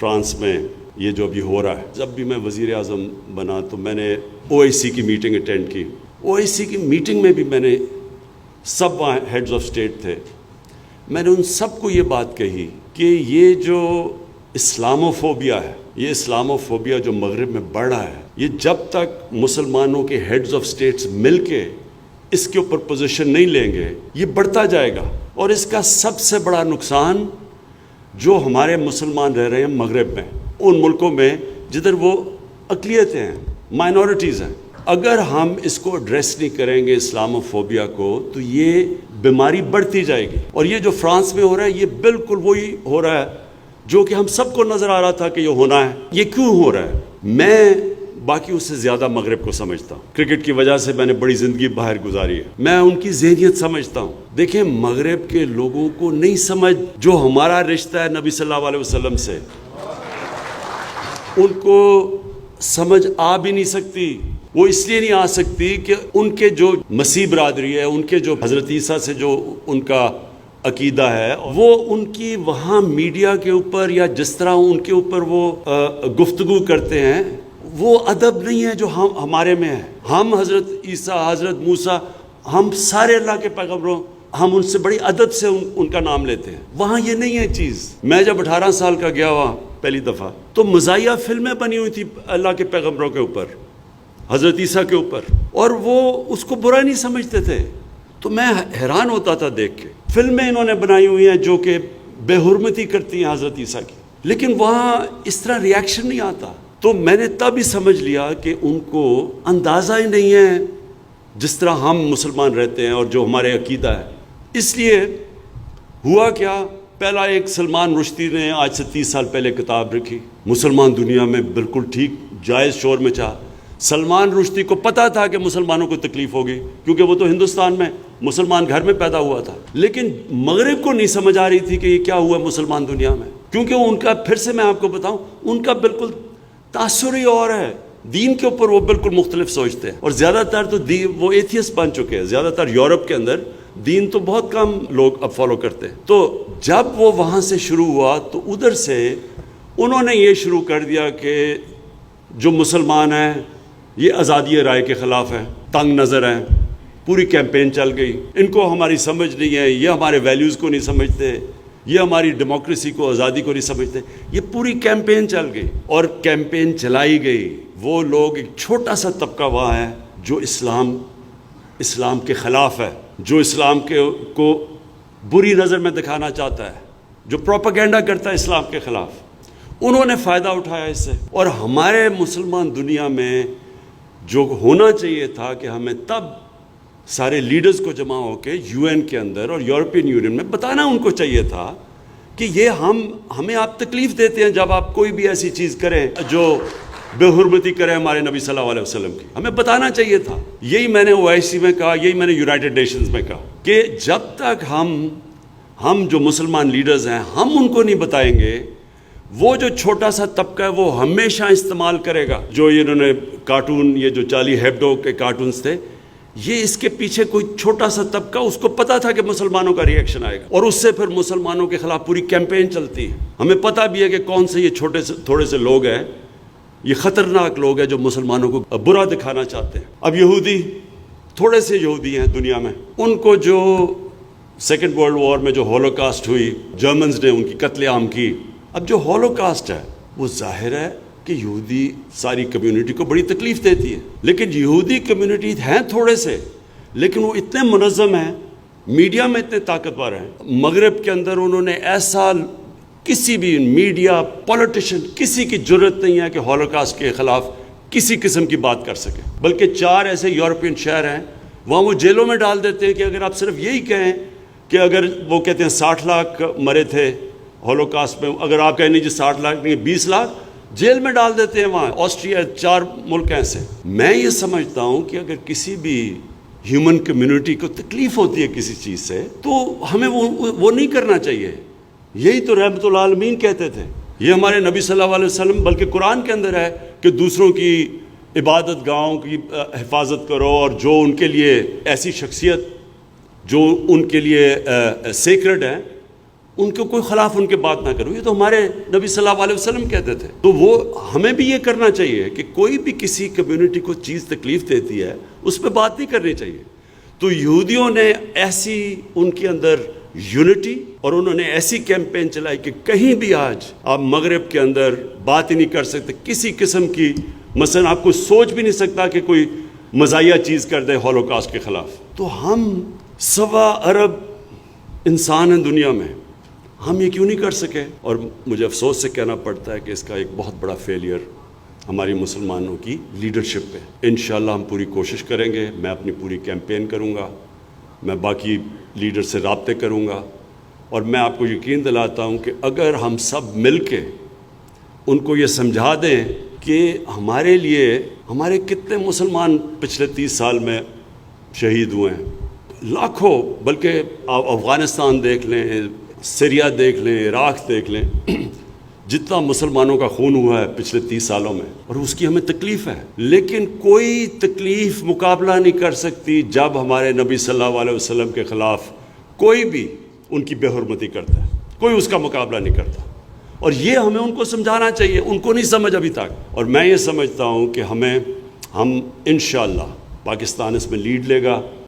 France میں یہ جو ابھی ہو رہا ہے، جب بھی میں وزیر اعظم بنا تو میں نے OIC کی میٹنگ اٹینڈ کی. OIC کی میٹنگ میں بھی میں نے سب وہاں ہیڈز آف اسٹیٹ تھے، میں نے ان سب کو یہ بات کہی کہ یہ جو اسلاموفوبیا ہے، یہ اسلاموفوبیا جو مغرب میں بڑھ رہا ہے، یہ جب تک مسلمانوں کے ہیڈز آف اسٹیٹس مل کے اس کے اوپر پوزیشن نہیں لیں گے، یہ بڑھتا جائے گا. اور اس کا سب سے بڑا نقصان جو ہمارے مسلمان رہ رہے ہیں مغرب میں، ان ملکوں میں جدھر وہ اقلیتیں ہیں، مائنورٹیز ہیں، اگر ہم اس کو ایڈریس نہیں کریں گے اسلاموفوبیا کو تو یہ بیماری بڑھتی جائے گی. اور یہ جو فرانس میں ہو رہا ہے یہ بالکل وہی ہو رہا ہے جو کہ ہم سب کو نظر آ رہا تھا کہ یہ ہونا ہے. یہ کیوں ہو رہا ہے؟ میں باقی اس سے زیادہ مغرب کو سمجھتا ہوں. کرکٹ کی وجہ سے میں نے بڑی زندگی باہر گزاری ہے، میں ان کی ذہنیت سمجھتا ہوں. دیکھیں مغرب کے لوگوں کو نہیں سمجھ جو ہمارا رشتہ ہے نبی صلی اللہ علیہ وسلم سے، ان کو سمجھ آ بھی نہیں سکتی. وہ اس لیے نہیں آ سکتی کہ ان کے جو مسیح برادری ہے، ان کے جو حضرت عیسیٰ سے جو ان کا عقیدہ ہے، وہ ان کی وہاں میڈیا کے اوپر یا جس طرح ان کے اوپر وہ گفتگو کرتے ہیں، وہ ادب نہیں ہے جو ہمارے میں ہے. ہم حضرت عیسیٰ، حضرت موسیٰ، ہم سارے اللہ کے پیغمبروں، ہم ان سے بڑی ادب سے ان کا نام لیتے ہیں. وہاں یہ نہیں ہے چیز. میں جب 18 سال کا گیا وہاں پہلی دفعہ تو مزاحیہ فلمیں بنی ہوئی تھی اللہ کے پیغمبروں کے اوپر، حضرت عیسیٰ کے اوپر، اور وہ اس کو برا نہیں سمجھتے تھے. تو میں حیران ہوتا تھا دیکھ کے. فلمیں انہوں نے بنائی ہوئی ہیں جو کہ بے حرمتی کرتی ہیں حضرت عیسیٰ کی، لیکن وہاں اس طرح ریاکشن نہیں آتا. تو میں نے تب ہی سمجھ لیا کہ ان کو اندازہ ہی نہیں ہے جس طرح ہم مسلمان رہتے ہیں اور جو ہمارے عقیدہ ہے. اس لیے ہوا کیا، پہلا ایک سلمان رشدی نے آج سے 30 سال پہلے کتاب رکھی، مسلمان دنیا میں بالکل ٹھیک جائز شور میں چاہ. سلمان رشدی کو پتا تھا کہ مسلمانوں کو تکلیف ہوگی کیونکہ وہ تو ہندوستان میں مسلمان گھر میں پیدا ہوا تھا، لیکن مغرب کو نہیں سمجھ آ رہی تھی کہ یہ کیا ہوا مسلمان دنیا میں، کیونکہ ان کا، پھر سے میں آپ کو بتاؤں، ان کا بالکل تاثر ہی اور ہے. دین کے اوپر وہ بالکل مختلف سوچتے ہیں، اور زیادہ تر تو وہ ایتھیسٹ بن چکے ہیں. زیادہ تر یورپ کے اندر دین تو بہت کم لوگ اب فالو کرتے ہیں. تو جب وہ وہاں سے شروع ہوا تو ادھر سے انہوں نے یہ شروع کر دیا کہ جو مسلمان ہیں یہ آزادی رائے کے خلاف ہیں، تنگ نظر ہیں. پوری کیمپین چل گئی، ان کو ہماری سمجھ نہیں ہے، یہ ہمارے ویلیوز کو نہیں سمجھتے، یہ ہماری ڈیموکریسی کو، آزادی کو نہیں سمجھتے. یہ پوری کیمپین چل گئی اور کیمپین چلائی گئی. وہ لوگ، ایک چھوٹا سا طبقہ وہاں ہے جو اسلام کے خلاف ہے، جو اسلام کو بری نظر میں دکھانا چاہتا ہے، جو پروپیگنڈا کرتا ہے اسلام کے خلاف. انہوں نے فائدہ اٹھایا اس سے. اور ہمارے مسلمان دنیا میں جو ہونا چاہیے تھا کہ ہمیں تب سارے لیڈرز کو جمع ہو کے UN کے اندر اور یورپین یونین میں بتانا ان کو چاہیے تھا کہ یہ ہمیں آپ تکلیف دیتے ہیں جب آپ کوئی بھی ایسی چیز کریں جو بے حرمتی کریں ہمارے نبی صلی اللہ علیہ وسلم کی. ہمیں بتانا چاہیے تھا. یہی میں نے OIC میں کہا، یہی میں نے یونائٹڈ نیشنز میں کہا کہ جب تک ہم جو مسلمان لیڈرز ہیں ہم ان کو نہیں بتائیں گے، وہ جو چھوٹا سا طبقہ ہے وہ ہمیشہ استعمال کرے گا. جو انہوں نے کارٹون، یہ جو چارلی ہیبڈو کے کارٹونز تھے، یہ اس کے پیچھے کوئی چھوٹا سا طبقہ، اس کو پتا تھا کہ مسلمانوں کا ریئیکشن آئے گا اور اس سے پھر مسلمانوں کے خلاف پوری کیمپین چلتی ہے. ہمیں پتہ بھی ہے کہ کون سے یہ تھوڑے سے لوگ ہیں، یہ خطرناک لوگ ہیں جو مسلمانوں کو برا دکھانا چاہتے ہیں. اب یہودی، تھوڑے سے یہودی ہیں دنیا میں، ان کو جو سیکنڈ ورلڈ وار میں جو ہولوکاسٹ ہوئی، جرمنز نے ان کی قتل عام کی. اب جو ہولوکاسٹ ہے وہ ظاہر ہے کہ یہودی ساری کمیونٹی کو بڑی تکلیف دیتی ہے، لیکن یہودی کمیونٹی ہیں تھوڑے سے، لیکن وہ اتنے منظم ہیں، میڈیا میں اتنے طاقتور ہیں. مغرب کے اندر انہوں نے ایسا، کسی بھی میڈیا، پولیٹیشین، کسی کی جرت نہیں ہے کہ ہولوکاسٹ کے خلاف کسی قسم کی بات کر سکے. بلکہ 4 ایسے یورپین شہر ہیں وہاں وہ جیلوں میں ڈال دیتے ہیں کہ اگر آپ صرف یہی کہیں کہ اگر وہ کہتے ہیں 60 لاکھ مرے تھے ہولوکاسٹ میں، اگر آپ کہیں نہیں جی 60 لاکھ نہیں 20 لاکھ، جیل میں ڈال دیتے ہیں. وہاں آسٹریا، 4 ملک ایسے. میں یہ سمجھتا ہوں کہ اگر کسی بھی ہیومن کمیونٹی کو تکلیف ہوتی ہے کسی چیز سے تو ہمیں وہ نہیں کرنا چاہیے. یہی تو رحمت العالمین کہتے تھے، یہ ہمارے نبی صلی اللہ علیہ وسلم، بلکہ قرآن کے اندر ہے کہ دوسروں کی عبادت گاہوں کی حفاظت کرو، اور جو ان کے لیے ایسی شخصیت جو ان کے لیے سیکرڈ ہیں ان کو کوئی خلاف ان کے بات نہ کرو. یہ تو ہمارے نبی صلی اللہ علیہ وسلم کہتے تھے. تو وہ ہمیں بھی یہ کرنا چاہیے کہ کوئی بھی کسی کمیونٹی کو چیز تکلیف دیتی ہے اس پہ بات نہیں کرنی چاہیے. تو یہودیوں نے ایسی ان کے اندر یونٹی اور انہوں نے ایسی کیمپین چلائی کہ کہیں بھی آج آپ مغرب کے اندر بات ہی نہیں کر سکتے کسی قسم کی. مثلا آپ کو سوچ بھی نہیں سکتا کہ کوئی مزاحیہ چیز کر دے ہولوکاسٹ کے خلاف. تو ہم 1.25 ارب انسان ہیں دنیا میں, ہم یہ کیوں نہیں کر سکے؟ اور مجھے افسوس سے کہنا پڑتا ہے کہ اس کا ایک بہت بڑا فیلئر ہماری مسلمانوں کی لیڈرشپ پہ. انشاءاللہ ہم پوری کوشش کریں گے. میں اپنی پوری کیمپین کروں گا, میں باقی لیڈر سے رابطے کروں گا, اور میں آپ کو یقین دلاتا ہوں کہ اگر ہم سب مل کے ان کو یہ سمجھا دیں کہ ہمارے لیے ہمارے کتنے مسلمان پچھلے 30 سال میں شہید ہوئے ہیں, لاکھوں, بلکہ آپ افغانستان دیکھ لیں, سیریا دیکھ لیں, عراق دیکھ لیں, جتنا مسلمانوں کا خون ہوا ہے پچھلے 30 سالوں میں, اور اس کی ہمیں تکلیف ہے. لیکن کوئی تکلیف مقابلہ نہیں کر سکتی جب ہمارے نبی صلی اللہ علیہ وسلم کے خلاف کوئی بھی ان کی بے حرمتی کرتا ہے. کوئی اس کا مقابلہ نہیں کرتا, اور یہ ہمیں ان کو سمجھانا چاہیے. ان کو نہیں سمجھ ابھی تک, اور میں یہ سمجھتا ہوں کہ ہم انشاءاللہ پاکستان اس میں لیڈ لے گا.